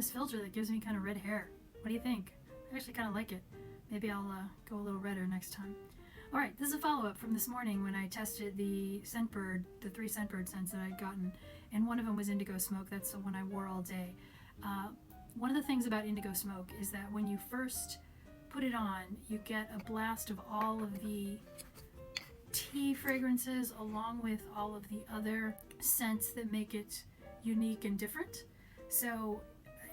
this filter that gives me kind of red hair. What do you think? I actually kind of like it. Maybe I'll go a little redder next time. All right, this is a follow-up from this morning when I tested the Scentbird, the 3 Scentbird scents that I'd gotten, and one of them was Indigo Smoke. That's the one I wore all day. One of the things about Indigo Smoke is that when you first put it on, you get a blast of all of the tea fragrances along with all of the other scents that make it unique and different. So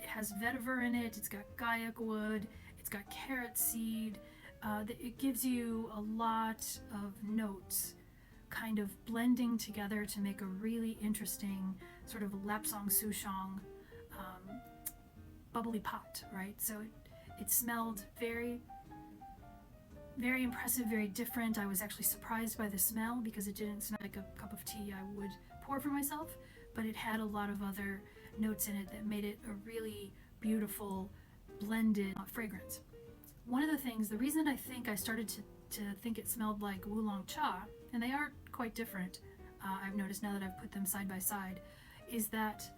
it has vetiver in it, it's got gaiac wood, it's got carrot seed. It gives you a lot of notes kind of blending together to make a really interesting sort of lapsang souchong bubbly pot, right? So it smelled very, very impressive, very different. I was actually surprised by the smell because it didn't smell like a cup of tea I would pour for myself, but it had a lot of other notes in it that made it a really beautiful blended fragrance. One of the things, the reason I think I started to think it smelled like Wulong Cha, and they are quite different, I've noticed now that I've put them side by side, is that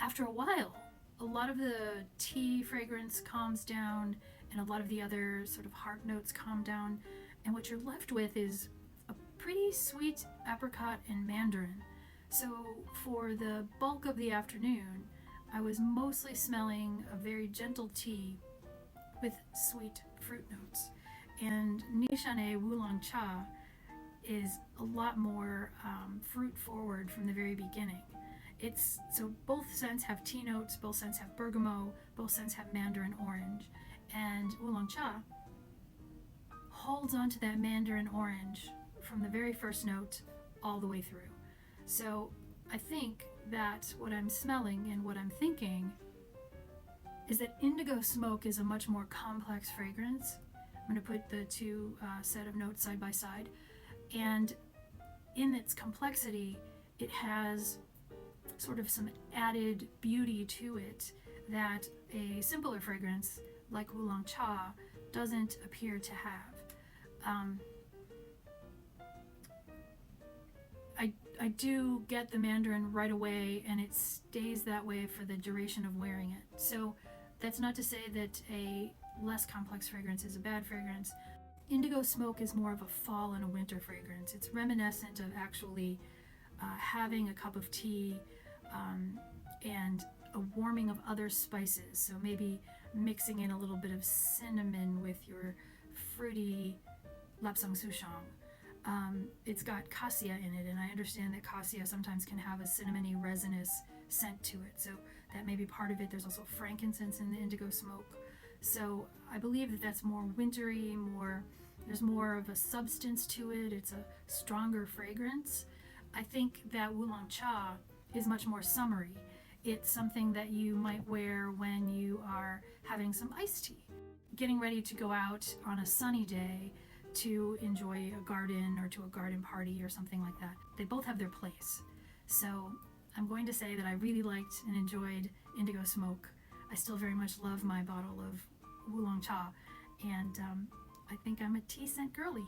after a while, a lot of the tea fragrance calms down and a lot of the other sort of heart notes calm down, and what you're left with is a pretty sweet apricot and mandarin. So for the bulk of the afternoon, I was mostly smelling a very gentle tea with sweet fruit notes. And Nishane Wulong Cha is a lot more fruit forward from the very beginning. So both scents have tea notes, both scents have bergamot, both scents have mandarin orange, and Wulong Cha holds on to that mandarin orange from the very first note all the way through. So I think that what I'm smelling and what I'm thinking is that Indigo Smoke is a much more complex fragrance. I'm going to put the two set of notes side by side, and in its complexity, it has sort of some added beauty to it that a simpler fragrance like Wulong Cha doesn't appear to have. I do get the mandarin right away, and it stays that way for the duration of wearing it. So that's not to say that a less complex fragrance is a bad fragrance. Indigo Smoke is more of a fall and a winter fragrance. It's reminiscent of actually having a cup of tea and a warming of other spices. So maybe mixing in a little bit of cinnamon with your fruity lapsang souchong. It's got cassia in it, and I understand that cassia sometimes can have a cinnamony resinous scent to it, so that may be part of it. There's also frankincense in the Indigo Smoke, so I believe that that's more wintry, there's more of a substance to it. It's a stronger fragrance. I think that Wulong Cha is much more summery. It's something that you might wear when you are having some iced tea, getting ready to go out on a sunny day to enjoy a garden or to a garden party or something like that. They both have their place. So I'm going to say that I really liked and enjoyed Indigo Smoke. I still very much love my bottle of Wulong Cha, and I think I'm a tea scent girly.